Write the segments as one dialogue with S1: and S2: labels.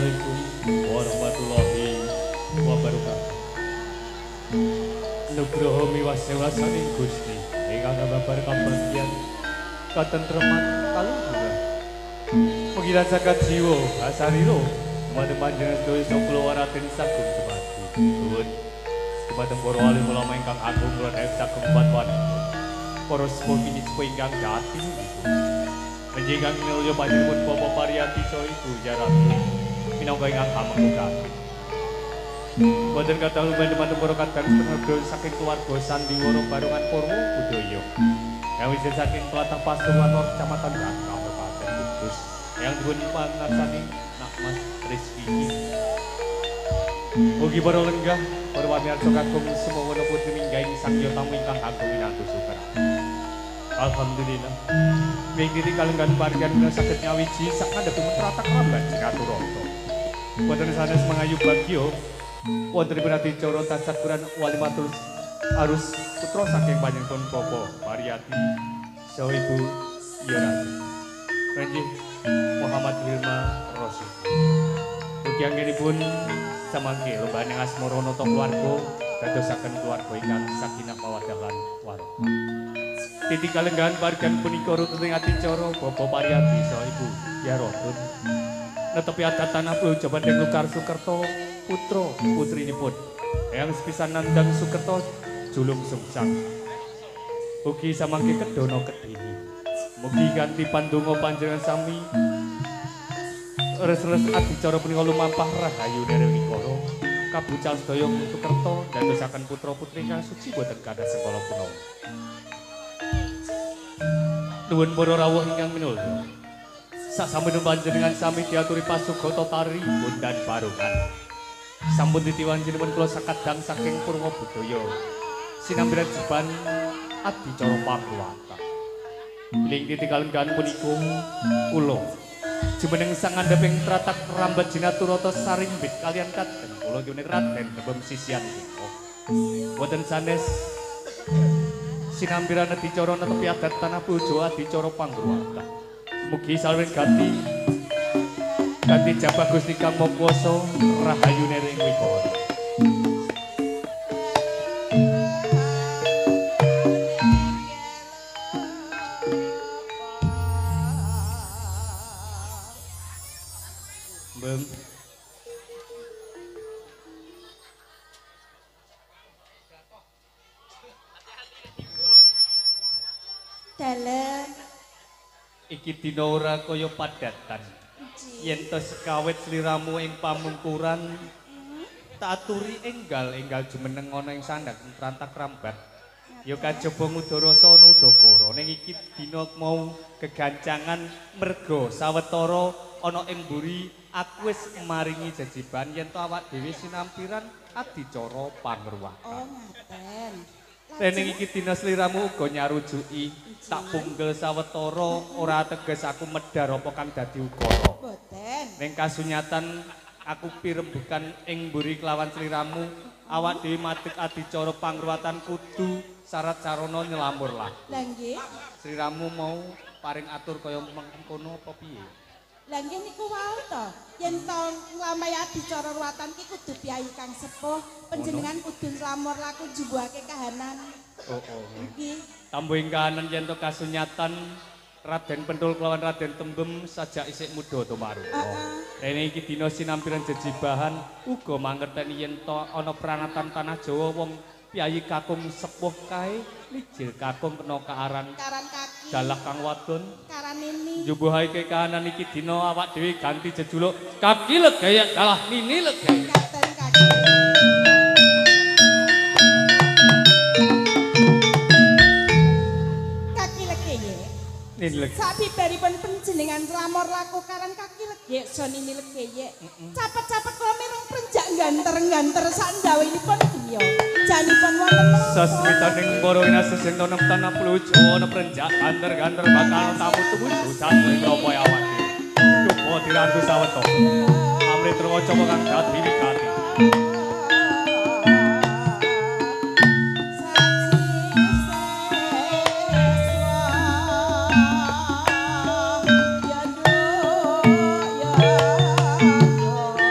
S1: Assalamualaikum warahmatullahi wabarakatuh. Nugroho miwas sewasaning Gusti ingkang kabar kabagyan katentreman kalungguhan. Mugi saged jiwa asariro dumateng panjenengan sedaya kula waratin sagung dumadi. Nuwun dumateng para wali ulama ingkang agung kula dherek sagung patwani. Para sepuh ingkang jati niku. Menjenggang nilya panjenengan Bapak Pariyati saha Ibu Jarati minangka ingkang hamengkukake. Boten kathah lumayan dumateng para kadang penegel saking keluarga Sandiwara Barongan Purwo Budaya. Yang wis saking tlatah Pasuruan Kecamatan Jaka Kabupaten Kudus. Yang dipun pangarsani Nak Mas Rizki. Ugi para lenggah para pamirsa kakung semono putri minggahing sangya tamu ingkang agung winantu sukar. Alhamdulillah. Mengkiri kalenggan pargan saged nyawiji sak ngandhap metratak ramban Jinaturata. Wonten sanes mengayu bagya wontenipun adicara tasyakuran wali matur arus putra saking panjenengan Bapak Pariyati saha Ibu Yarati. Panjenengan Muhammad Wilma Rosi. Ugi anggenipun samangke lombaning asmara nata keluarga dadosaken keluarga ingkang sakinah mawaddah lan warahmah. Titi kalenggahan pargan punika rututing adicara Bapak Pariyati saha Ibu Yarodun netepi adat tanah Jaman Dengkar Sukerto putra putrinipun eyang sepisan nandang Sukerto julung sungsang. Ugi samangke kedono kedini. Mugi kanthi pandonga panjenengan sami res-res adicara punika lumampah rahayu Nirwikara kabucal sedaya Sukerto dadosaken putra-putri ingkang suci boten kathah sengkala punawa. Nuwun para rawuh ingkang minulya. Sasampun panjenengan sami diaturi pasugata tari bondan barongan. Sampun ditiwanjenipun kula sakadang saking Purwo Budaya. Sinambiran jeban adicara pangluwata. Ing titi kalenggahan punika kula jumeneng sang ngandhaping tratak rambat Jinaturata sarimbit kaliyan katen kula nggih Raden Debem Sisian kita. Wonten sanes sinambiran adicara netepi adat tanah bojo adicara pangluwata. Mugi salwen ganti jabah Gusti Kang Maha Kuwasa rahayune ing wikara. Mbeng
S2: Dalem
S1: iki dina ora kaya padatan. Yen to sekawit sliramu ing pamungkuran tak aturi enggal jumeneng ana ing sandhak trantak rambat. Ya kajaba ngudarasa ana udakara ning iki dina mau gegancangan merga sawetara ana ing mburi aku wis maringi jejiban yen to awak dhewe sinampiran adicara pangruwatan.
S2: oh ngaten.
S1: Ning iki dina sliramu uga nyarujuki tak punggel sawetara ora teges aku medhar apa kang dadi ukara.
S2: Boten.
S1: Ning kasunyatan aku pirembugan ing mburi kelawan sliramu awak dhewe madheg adicara pangruwatan kudu syarat sarana nyelamur lah.
S2: Lah nggih.
S1: Sliramu mau paring atur kaya mengkono apa piye?
S2: Lah nggih niku wau to. Yen to nglampahi adicara ruwatan ki kudu piyai kang sepuh, panjenengan kudu nglamur laku jubuhake kahanan.
S1: Oh.
S2: Nggih.
S1: Tambuhing kahanan yen to kasunyatan Raden Pentul kelawan Raden Tembem sajak isih muda tumaruta. Rene iki dina sinampiran jejibahan uga mangerteni yen to ana pranatan tanah Jawa wong piyai kakung sepuh kae lijil kakung kena kaaran
S2: Karan kaki.
S1: dalah kang wadon.
S2: Karan ini.
S1: Jubuhake kahanan iki dina awak dhewe ganti jejuluk kaki legaya dalah nini legaya.
S2: Katen kaki. Kaki legeye.
S1: Nini legaya.
S2: Sabibaripun panjenengan nglamur laku karan kaki legeye sonini legeye. Cepet-cepet kula mireng prenjak ganter-ganter sak ndawinipun griya. Janipun wonten
S1: Sasmitaning para winasis ing tonem tanah plujo ana prenjak ganter-ganter bakal tamu tumuju jatuh napa awak dhewe. Dupa dirantu sawetara. Amrit rewaca kang dadi wigati.
S2: Ya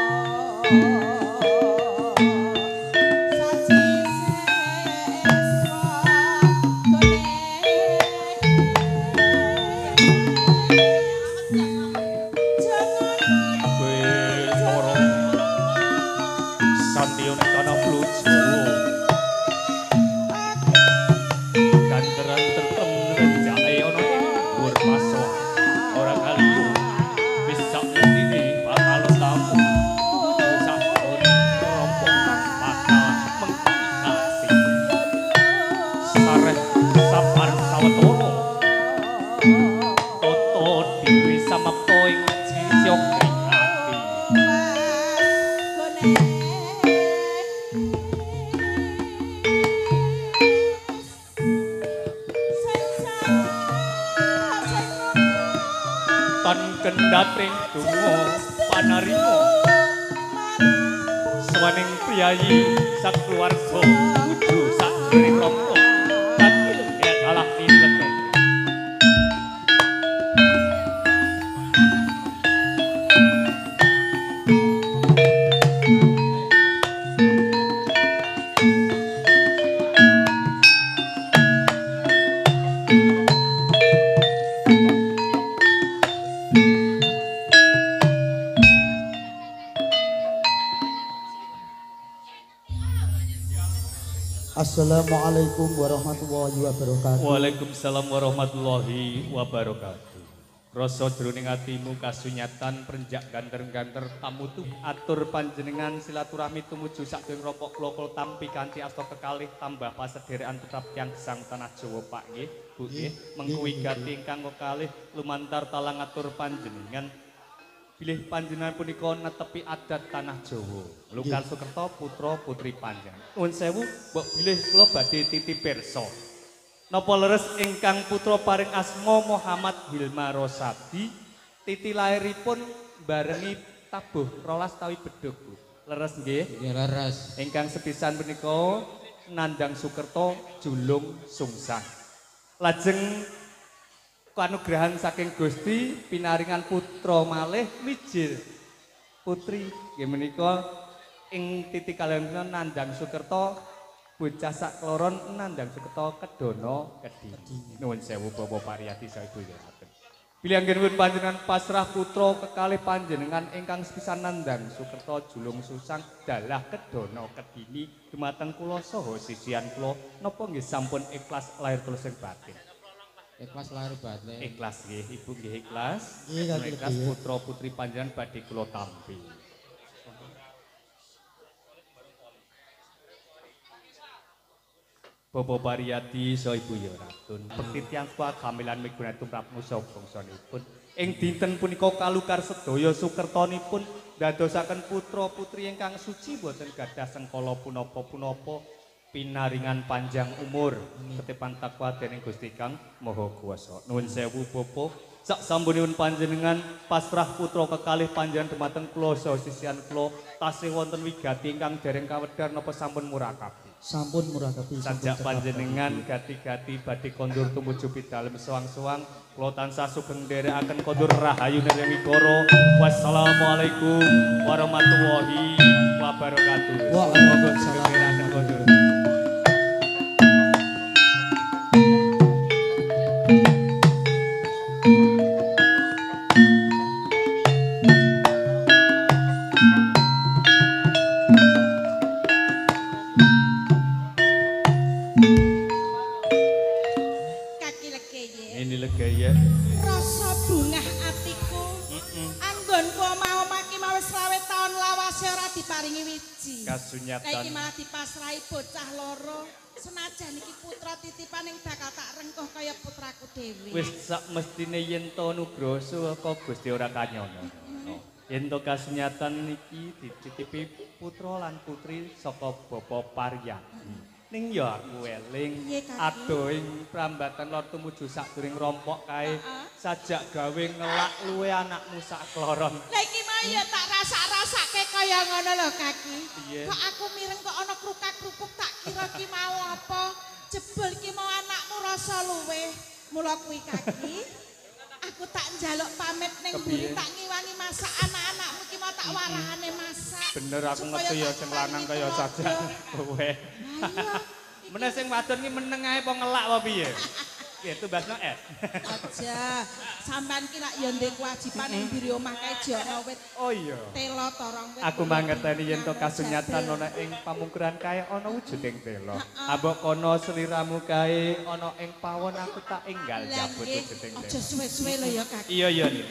S1: pring donga panarima sawaning priyayi sakluwarga kudu sakjroning rompo kakil ya kalah nileke.
S3: Assalamualaikum warahmatullahi wabarakatuh.
S1: Waalaikumsalam warahmatullahi wabarakatuh. Rasa jroning atimu kasunyatan prenjak ganter-ganter tamu tuh atur panjenengan silaturahmi tumuju saking ropok klokol tampi kanthi asta kekalih tambah pasederekan tetap yang gesang tanah Jawa Pak nggih Bu nggih mengkuwi gati ingkang kekalih lumantar talang atur panjenengan bilih panjenengan punika netepi adat tanah Jawa. Lukan Sukerto putra putri panjenengan. Nuwun sewu, mbok bilih kula badhe titip pirsa. Napa leres ingkang putra paring asma Muhammad Hilma Rosadi, titi lairipun barengi tabuh 12 tawi bedhug. Leres nggih?
S3: Nggih leres.
S1: Ingkang sepisan punika Nandang Sukerto julung sungsang. Lajeng kanugrahan saking Gusti pinaringan putra malih mijil putri nggih menika ing titik kaliyan Nandang Sukerto bocah sakloron Nandang Sukerto Kedono Kediri. Nuwun sewu Bapak Pariyati saha Ibu Yuraten. Bilih anggenipun panjenengan pasrah putra kekalih panjenengan ingkang sepisan Nandang Sukerto julung susang dalah Kedono Kediri dumateng kula saha sisihan kula napa nggih sampun ikhlas lahir tulus ing batin.
S3: Ikhlas lahir batin.
S1: Ikhlas nggih, Ibu nggih ikhlas.
S3: Nggih, Kakek
S1: Ikhlas
S3: nggih.
S1: putra putri panjenengan badhe kula tampi. Bapak Pariyati saha Ibu Yuratun, bekti tiyang kuat gamelan migunani tumrap nusa bangsanipun. Ing dinten punika kalukar sedaya sukertonipun dadosaken putra putri ingkang suci boten gadah sengkala punapa-punapa. Pinaringan panjang umur ketipan takwa dening Gusti Kang Maha Kuwasa. Nuwun sewu Bapak, sak sampunipun panjenengan pasrah putra kekalih panjenengan dumateng kula saha sisihan kula tasih wonten wigati ingkang dereng kawedhar napa sampun murakabi.
S3: Sampun murakabi.
S1: Sajak panjenengan gati-gati badhe kondur tumuju pidalem soang-soang kula tansah sugeng nderekaken kondur rahayu nirwigara. Wassalamualaikum warahmatullahi wabarakatuh.
S3: Waalaikumsalam.
S1: kondur.
S2: Kaki lege ye.
S1: Ini legaya.
S2: Rasa bungah atiku. Anggonku omah-omah ki mau wis 20 taun lawase ora diparingi wiji. Lah iki
S1: Kasunyatan.
S2: malah dipasrahi bocah loro. Senajan iki putra titipan ing bakal tak rengkuh kaya putraku dhewe.
S1: Wis sak mestine yen to nugraha saka Gusti ora kanyono. Yen to kasunyatan iki dititipi putra lan putri saka Bapak Pariyati. Ning ya aku eling
S2: Piye, Kaki?
S1: adohing prambatan lor tumuju sadurung rompok kae sajak gawe ngelak luwe anakmu sak kloron.
S2: Lah iki mah ya tak rasak-rasake kaya ngono lho Kaki.
S1: Piye?
S2: Kok aku mireng kok ana krukak-krukuk tak kira ki mau apa? Jebul ki mau anakmu rasa luwe. Mula kuwi Kaki. Aku tak njaluk pamit ning mburi
S1: Kepiye?
S2: tak ngiwangi masak anak-anakmu ki mau tak warahane masak.
S1: Bener aku
S2: Supaya
S1: ngerti ya
S2: tak
S1: sing lanang kaya
S2: paringi
S1: sajak
S2: tenaga.
S1: kowe.
S2: Ayo.
S1: Meneh sing wadon ki meneng ae apa ngelak apa piye? Piye tumbasno es?
S2: Aja, sampean ki lak ya ndek kewajiban ning mburi omah kae aja ana wit
S1: Oh iya.
S2: telo torong wit.
S1: Aku mangerteni yen to kasunyatan ana ing pamungkuran kae ana wujuding tela. Abok kono seliramu kae ana ing pawon aku tak enggal
S2: Lah
S1: jabut
S2: nggih,
S1: wujuding
S2: aja
S1: tela.
S2: suwe-suwe lho ya Kak.
S1: Iya iya nih.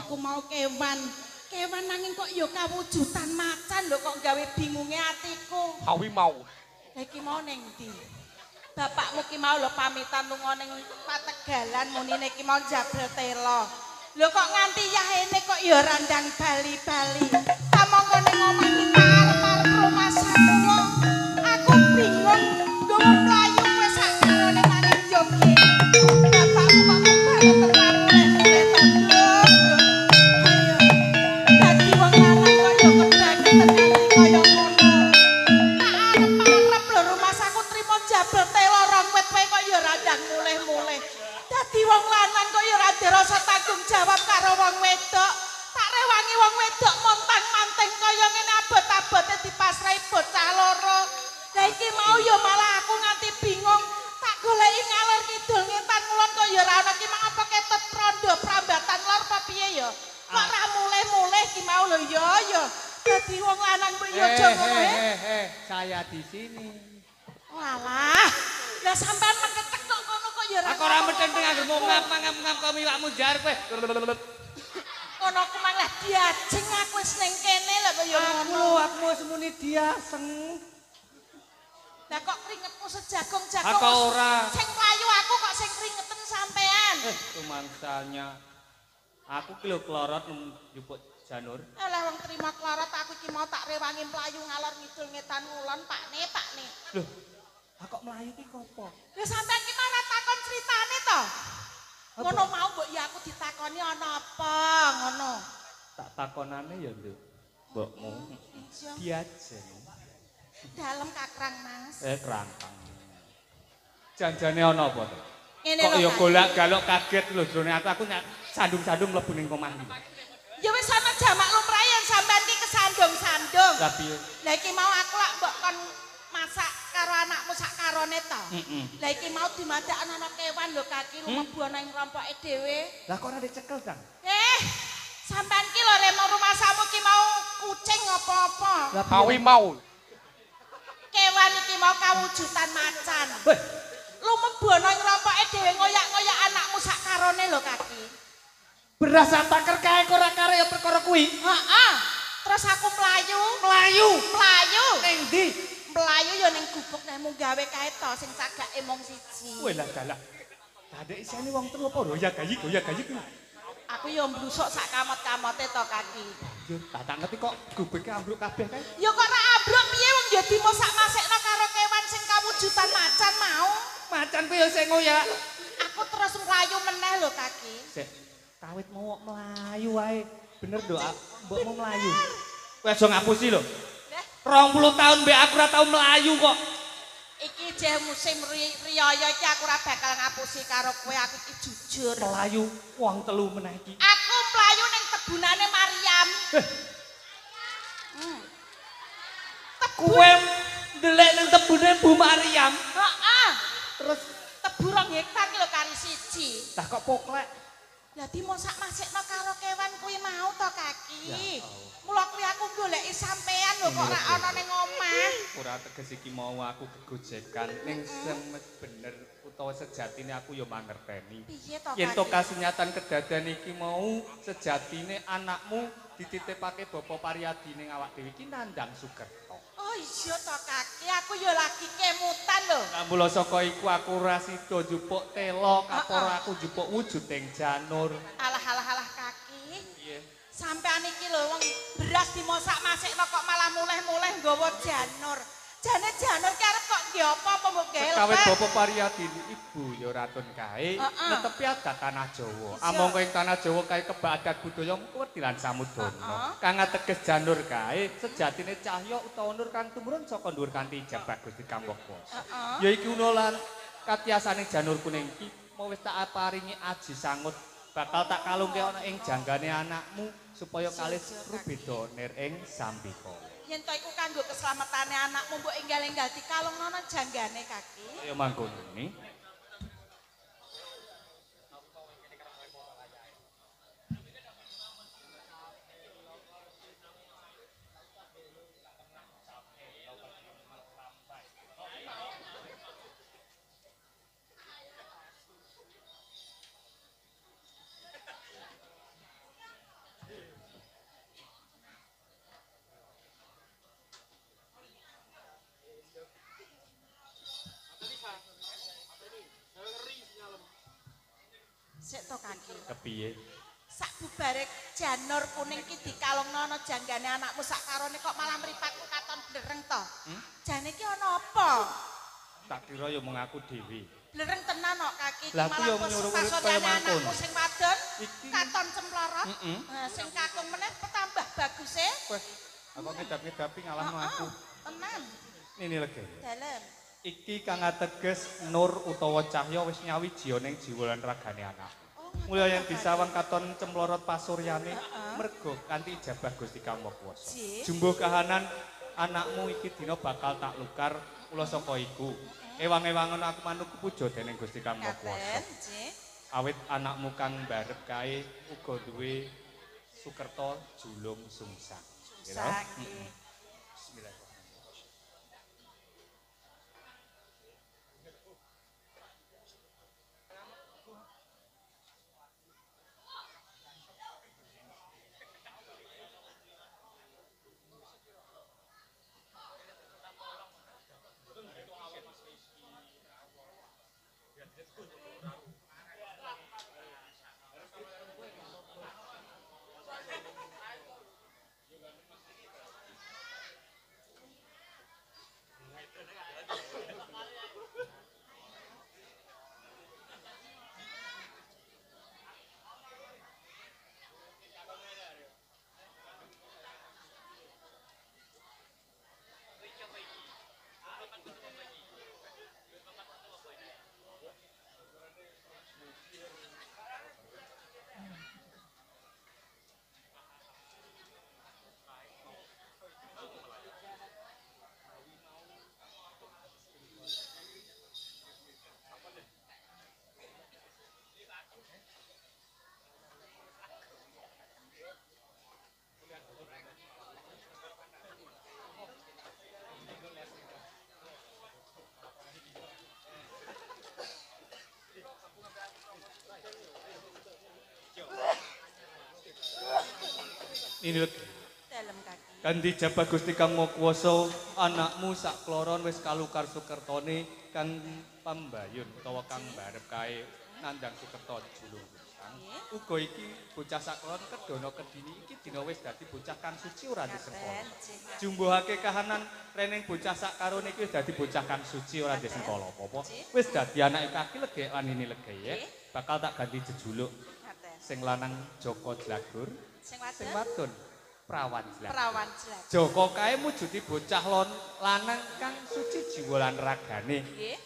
S2: iku mau kewan. Kewan nanging kok ya kawujudan macan lho kok gawe bingunge atiku.
S4: Hawi mau.
S2: Lah iki mau ning ndi? Bapakmu ki mau lho pamitan lunga ning Pategalan munine ki mau jabel telo. Lho kok nganti yahene kok ya randang bali-bali. Tamangko ning omah kita arep-arep rumah saku wong. Aku bingung nggawa mlayu wis sak karone nanging joge. Bapakmu kok banget terlalu dadi wong lanang kok ya kebangetan ati kaya ngono. Tak arep-arep lho rumah saku trimo jabel telo rong wit wae kok ya randang mulih-mulih. Dadi wong lanang kok ya ora rasa tanggung jawab karo wong wedok. Tak rewangi wong wedok montang-manting kaya ngene abot-abote dipasrahi bocah loro. Lah iki mau ya malah aku nganti bingung. Tak goleki ngalor kidul ngetan ngulon kok ya ora ana ki mang apa ketut rondo prambatan lor apa piye ya. Kok ora mulih-mulih ki mau lho ya. Dadi wong lanang kok ya aja ngono
S1: Saya di sini.
S2: Walah. Lah sampean mengetek kok ngono kok ya ora.
S4: Aku ora meteng anggar mau ngap-ngap kok miwakmu jar kowe.
S2: Ngono ku mang lah diajeng aku wis ning kene lho kok ya ngono.
S4: Aku wis muni diaseng.
S2: Lah kok keringetmu sejagong-jagong.
S4: Aku ora.
S2: Sing mlayu aku kok sing keringetan sampean.
S4: Tumangsanya aku ki lho klorot njupuk janur.
S2: Alah wong terima klorot aku iki mau tak rewangi mlayu ngalor ngidul ngetan ngulon Pakne.
S4: Loh, kok mlayu ki kopo?
S2: Lah sampean ki malah takon critane to. Ngono mau mbok ya aku ditakoni ana apa ngono.
S1: Tak takonane ya Nduk. Mbokmu. Diajeng.
S2: Dalem kakrang Mas.
S1: Kerangkang. Janjane ana apa to?
S2: Ngene
S1: Kok
S2: lho.
S1: ya golak-galok kaget lho jrone aku sandung-sandung mlebu ning omah iki.
S2: Ya wis ana jamak lumrah yen sampean ki kesandung-sandung.
S1: Lah piye?
S2: Lah iki mau aku lak mbok kon masak karo anakmu sak karone to. Lah iki mau dimadakno ana kewan lho kaki lumebu ana ing rompoke dhewe.
S1: Lah kok ora dicekel, Dang?
S2: Sampean ki lho remo rumah samu ki mau kucing apa-apa.
S4: Hawi mau.
S2: Kewan iki mau kawujudan macan. Lumebu ana ing rompoke dhewe ngoyak-ngoyak anakmu sak karone lho kaki.
S3: Beras taker kae ora kare ya perkara kuwi.
S2: Heeh. Terus aku mlayu. Mlayu.
S3: Ning ndi?
S2: Mlayu ya ning gubuk nemu gawe kae to sing cagake mung siji.
S1: Weh lah galak. Dadek isine wong telu apa ya gayi kuwi.
S2: Aku ya mblusuk sak kamot-kamote to kaki.
S1: Yo tak ngerti kok gubeke ambruk kabeh kae.
S2: Ya kok ora ambruk piye wong ya dimasak-masekno karo kewan sing kawujudan macan mau.
S3: Macan kuwi ya sing ngoyak.
S2: Aku terus mlayu meneh lho kaki.
S1: Sik, kawit mau melayu wae. Bener do, mbokmu melayu. Kowe aja ngapusi lho. 20 tahun mbek aku ora tau melayu kok.
S2: Iki jeh musim riyaya iki aku ora bakal ngapusi karo kowe aku iki jujur.
S1: Melayu wong telu meneh iki.
S2: Aku mlayu ning tebunane Maryam.
S3: Kowe ndelek ning tebune Bu Maryam.
S2: Heeh.
S3: Terus
S2: Tebu 2 hektar ki lho kari siji.
S1: Lah kok poklek.
S2: Dadi masak-masekno karo kewan kuwi mau to kaki.
S1: Ya
S2: Mula kuwi aku goleki sampean lho kok ora ana ning omah.
S1: Ora teges iki mau aku gegojekan ning semes bener utawa sejatine aku ya mangerteni.
S2: Piye to
S1: Yen to
S2: kaki?
S1: kasunyatan kedadan iki mau sejatine anakmu dititipake Bapak Pariyadi ning awak dhewe iki nandang Sukerto.
S2: Oh iya to kaki, aku ya lagi kemutan lho.
S1: Lah mula saka iku aku ora sida njupuk telo kapora aku njupuk wujuding janur.
S2: Alah kaki.
S1: Piye?
S2: Sampean iki lho wong beras dimasak-masekno kok malah mulih-mulih nggawa janur. Jane janur ki arep kok nggih apa mbok gawe
S1: Kawit
S2: lepek?
S1: Bapak Pariyadi ibu ya ratun kae netepi adat tanah Jawa. Amangka ing tanah Jawa kae kebak adat budaya wedi lan samudana. Kang ateges janur kae sejatine cahya utawa nur kang tumurun saka dhuwur kanthi ijabah Gusti Kang Wekasa. Ya iki uno lan katiyasane janur kuning iki mau wis tak paringi aji sangut bakal tak kalungke ana ing janggane anakmu supaya kalih rubeda nir ing sambika.
S2: Yen to iku kanggo keslametane anakmu mbok enggal-enggal dikalungno nang janggane kaki.
S1: Ya mangkono ni. piye?
S2: Sakbubare janur kuning ki dikalungno ana janggane anakmu sak karone kok malah mripatku katon blereng to. Jane ki ana apa?
S1: Tak kira ya mung aku dhewe.
S2: Blereng tenan kok kaki iki
S1: Lah aku
S2: malah
S1: ya nyuruh urip kaya
S2: pasoryane
S1: mangkon.
S2: anakmu sing wadon
S1: Iki-
S2: katon cemplorot. Sing kakung meneh petambah baguse.
S1: Wes, aku ngedap-ngedapi ngalahno aku.
S2: Tenan.
S1: Ini lagi.
S2: Dalem.
S1: Iki kang ateges nur utawa cahya wis nyawiji ning jiwa lan ragane anak. Mulya yang disawang katon cemplorot pasuryane mergo kanthi ijabah Gusti Kang Maha Kuwasa. Jumbuh kahanan anakmu iki dina bakal tak lukar mula saka iku. Ewang-ewangen aku manut puja dening Gusti Kang Maha Kuwasa. Awit anakmu kang mbarep kae uga duwe Sukerta julung sungsang. Bismillahirrahmanirrahim. Ini
S2: Dalem kaki.
S1: kan dijabah Gusti Kang Maha Kuwasa anakmu sak kloron wis kalukar Sukertane kang pambayun utawa kang mbarep kae nandang Sukerta julung sungsang. Uga iki bocah sak kloron kedono kedini iki dina wis dadi bocah kang suci ora disengkala. Jumbuhake kahanan rening bocah sak karone iki wis dadi bocah kang suci ora disengkala apa-apa. Wis dadi anake kaki legek lan ini legek bakal tak ganti jejuluk. Sing lanang Joko Jlagur,
S2: Sing
S1: sing
S2: wadon
S1: wadon Prawan Jlagur.
S2: perawan jelas.
S1: Joko kae mujudi bocah lanang kang suci jiwa lan ragane.
S2: Nggih.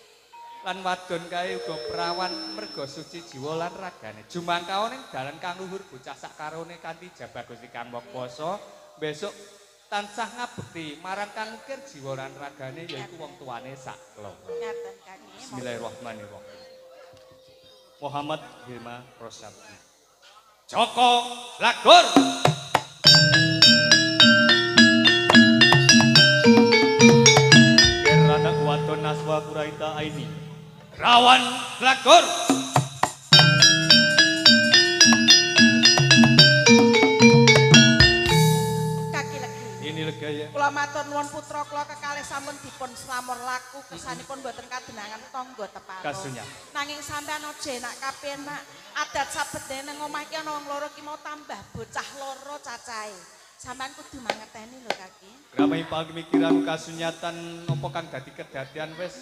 S1: Lan wadon kae uga perawan merga suci jiwa lan ragane. Jumangkao ning dalan kang luhur bocah sak karone kanthi jabah Gusti Kang Maha Kuwasa besok tansah ngabekti marang kang ukir jiwa lan ragane yaiku wong tuane sak kelompok.
S2: Ngaten kaki.
S1: Bismillahirrahmanirrahim. Muhammad Hilma Rosamdi. Joko Jlagur. Anak wadon Naswa Puraita Aini Rawan Jlagur.
S2: Kaki lagi.
S1: Ini legaya.
S2: Kula matur nuwun putra kula kekalih sampun dipun slamur laku kersanipun boten kadenangan tangga teparo.
S1: Kasunyah.
S2: Nanging sampean aja enak kapenak. Adat sabedene nang omah iki ana wong loro ki mau tambah bocah loro cacahe. Sampean kudu mangerteni lho kaki.
S1: Ramai pamikiran kasunyatan apa kang dadi kedadian wis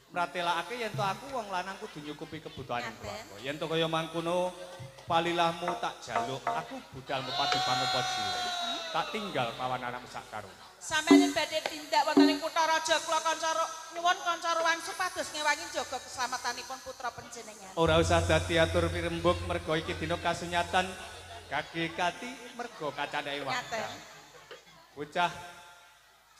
S1: mratelakake yen to aku wong lanang kudu nyukupi kebutuhan keluarga. Yen to kaya mangkono palilahmu tak jaluk, aku budal mepati pangapa jiwa. Tak tinggal pawan anakmu sak karo.
S2: Sampeyan badhe tindak wonten ing kutha raja kula kanca nyuwun kanca ruwang supados ngewangi jaga keselamatanipun putra panjenengan.
S1: Ora usah dadi atur pirembuk mergo iki dina kasunyatan kaki kati mergo kacandake
S2: Ngaten.
S1: Bocah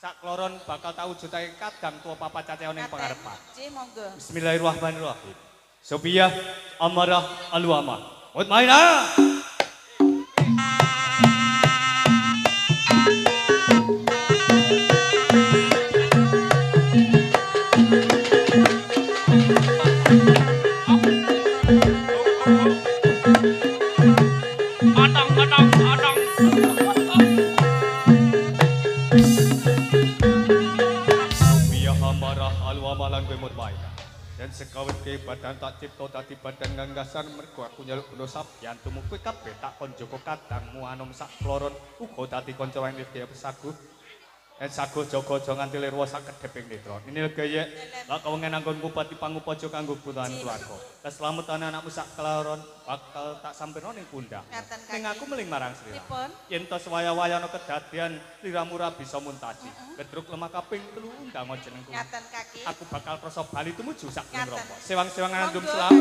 S1: sak kloron bakal tau wujudake kadang tua papa caceone ning pangarepan.
S2: Nggih, monggo.
S1: Bismillahirrahmanirrahim. Sophia Amarah Aluama. Mutmainah. Dan sekawit ke badan tak cipta dadi badan nganggasan mergo aku nyaluk guna sabian tumu kowe kabeh tak kon joko kadangmu anom sak kloron uga dadi kanca wong iki pesagu. En sago jaga aja nganti lirwa sak kedheping netra. Ini gaya lak kawengen anggon kupati pangupaja kanggo kebutuhan keluarga. Keselamatan anakmu sak kloron bakal tak sampeno ning pundak. Ning aku meling marang Sri. Yen to waya-waya ana kedadian liramu ra bisa muntasi. Gedruk lemah kaping 3 undang jenengku.
S2: Ngaten kaki.
S1: Aku bakal krasa bali tumuju sak ning ropo. Sewang-sewangan andum selamat.